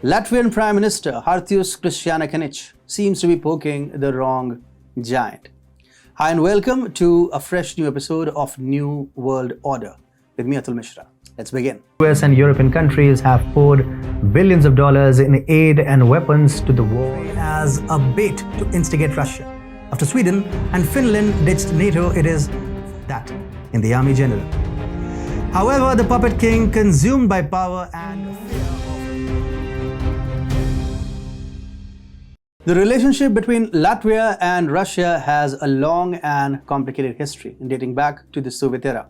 Latvian Prime Minister Krišjāņš seems to be poking the wrong giant. Hi and welcome to a fresh new episode of New World Order with me, Atul Mishra. Let's begin. US and European countries have poured billions of dollars in aid and weapons to the war as a bait to instigate Russia. After Sweden and Finland ditched NATO, it is that in the army general. However, the puppet king, consumed by power and fear. The relationship between Latvia and Russia has a long and complicated history dating back to the Soviet era.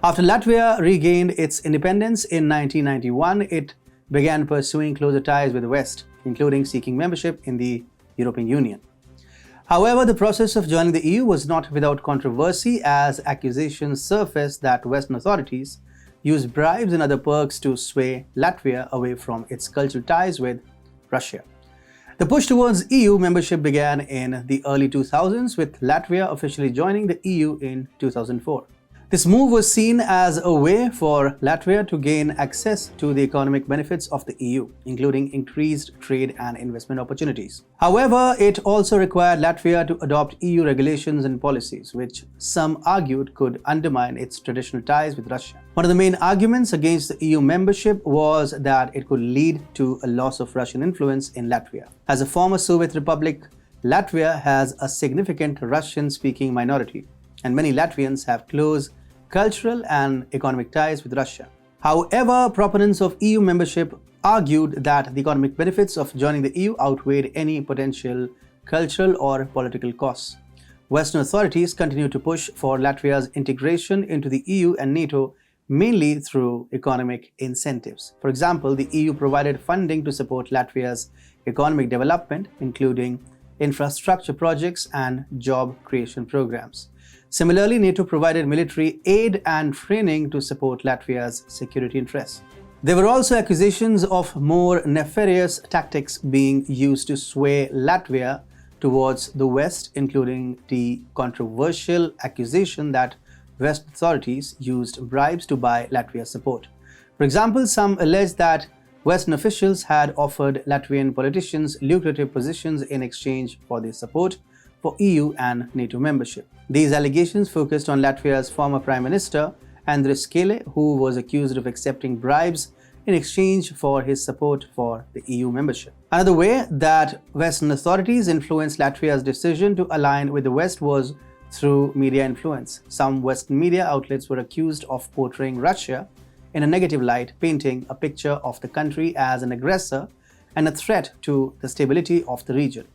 After Latvia regained its independence in 1991, it began pursuing closer ties with the West, including seeking membership in the European Union. However, the process of joining the EU was not without controversy, as accusations surfaced that Western authorities used bribes and other perks to sway Latvia away from its cultural ties with Russia. The push towards EU membership began in the early 2000s, with Latvia officially joining the EU in 2004. This move was seen as a way for Latvia to gain access to the economic benefits of the EU, including increased trade and investment opportunities. However, it also required Latvia to adopt EU regulations and policies, which some argued could undermine its traditional ties with Russia. One of the main arguments against the EU membership was that it could lead to a loss of Russian influence in Latvia. As a former Soviet republic, Latvia has a significant Russian-speaking minority, and many Latvians have close cultural and economic ties with Russia. However, proponents of EU membership argued that the economic benefits of joining the EU outweighed any potential cultural or political costs. Western authorities continue to push for Latvia's integration into the EU and NATO, mainly through economic incentives. For example, the EU provided funding to support Latvia's economic development, including infrastructure projects and job creation programs. Similarly, NATO provided military aid and training to support Latvia's security interests. There were also accusations of more nefarious tactics being used to sway Latvia towards the West, including the controversial accusation that West authorities used bribes to buy Latvia's support. For example, some alleged that Western officials had offered Latvian politicians lucrative positions in exchange for their support for EU and NATO membership. These allegations focused on Latvia's former Prime Minister, Andris Kele, who was accused of accepting bribes in exchange for his support for the EU membership. Another way that Western authorities influenced Latvia's decision to align with the West was through media influence. Some Western media outlets were accused of portraying Russia in a negative light, painting a picture of the country as an aggressor and a threat to the stability of the region.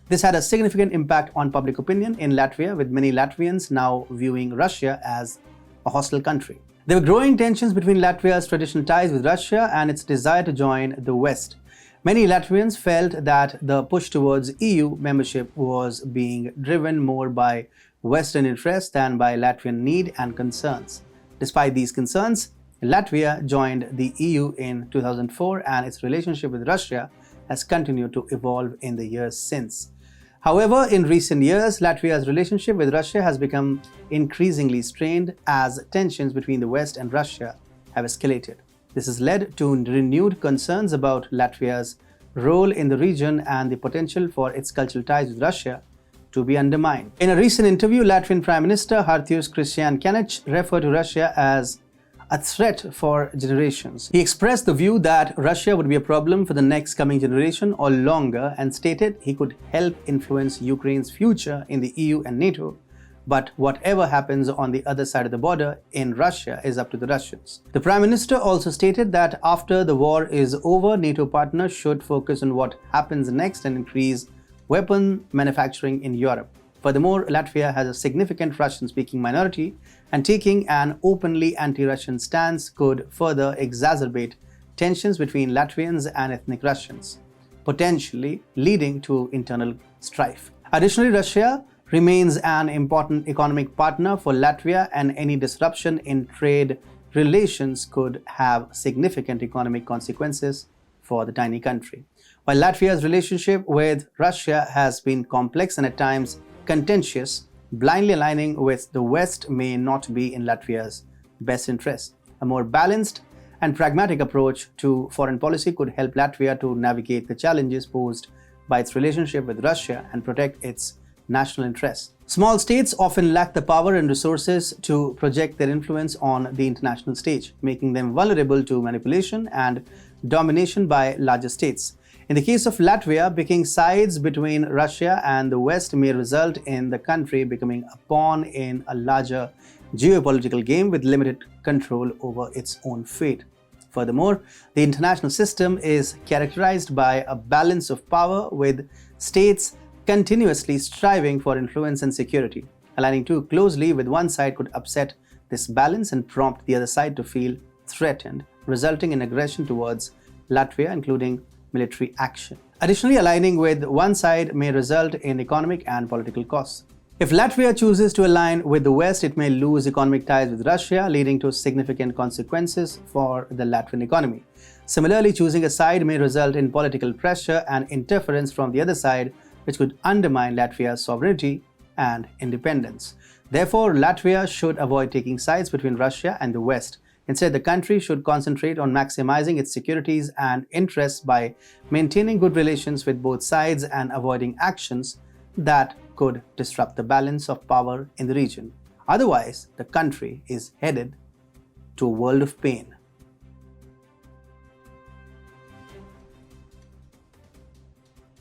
This had a significant impact on public opinion in Latvia, with many Latvians now viewing Russia as a hostile country. There were growing tensions between Latvia's traditional ties with Russia and its desire to join the West. Many Latvians felt that the push towards EU membership was being driven more by Western interests than by Latvian need and concerns. Despite these concerns, Latvia joined the EU in 2004, and its relationship with Russia has continued to evolve in the years since. However, in recent years, Latvia's relationship with Russia has become increasingly strained as tensions between the West and Russia have escalated. This has led to renewed concerns about Latvia's role in the region and the potential for its cultural ties with Russia to be undermined. In a recent interview, Latvian Prime Minister Krišjāņš referred to Russia as a threat for generations. He expressed the view that Russia would be a problem for the next coming generation or longer, and stated he could help influence Ukraine's future in the EU and NATO, but whatever happens on the other side of the border in Russia is up to the Russians. The Prime Minister also stated that after the war is over, NATO partners should focus on what happens next and increase weapon manufacturing in Europe. Furthermore, Latvia has a significant Russian-speaking minority, and taking an openly anti-Russian stance could further exacerbate tensions between Latvians and ethnic Russians, potentially leading to internal strife. Additionally, Russia remains an important economic partner for Latvia, and any disruption in trade relations could have significant economic consequences for the tiny country. While Latvia's relationship with Russia has been complex and at times contentious, blindly aligning with the West may not be in Latvia's best interest. A more balanced and pragmatic approach to foreign policy could help Latvia to navigate the challenges posed by its relationship with Russia and protect its national interests. Small states often lack the power and resources to project their influence on the international stage, making them vulnerable to manipulation and domination by larger states. In the case of Latvia, picking sides between Russia and the West may result in the country becoming a pawn in a larger geopolitical game with limited control over its own fate. Furthermore, the international system is characterized by a balance of power, with states continuously striving for influence and security. Aligning too closely with one side could upset this balance and prompt the other side to feel threatened, resulting in aggression towards Latvia, including military action. Additionally, aligning with one side may result in economic and political costs. If Latvia chooses to align with the West, it may lose economic ties with Russia, leading to significant consequences for the Latvian economy. Similarly, choosing a side may result in political pressure and interference from the other side, which could undermine Latvia's sovereignty and independence. Therefore, Latvia should avoid taking sides between Russia and the West. Instead, the country should concentrate on maximizing its securities and interests by maintaining good relations with both sides and avoiding actions that could disrupt the balance of power in the region. Otherwise, the country is headed to a world of pain.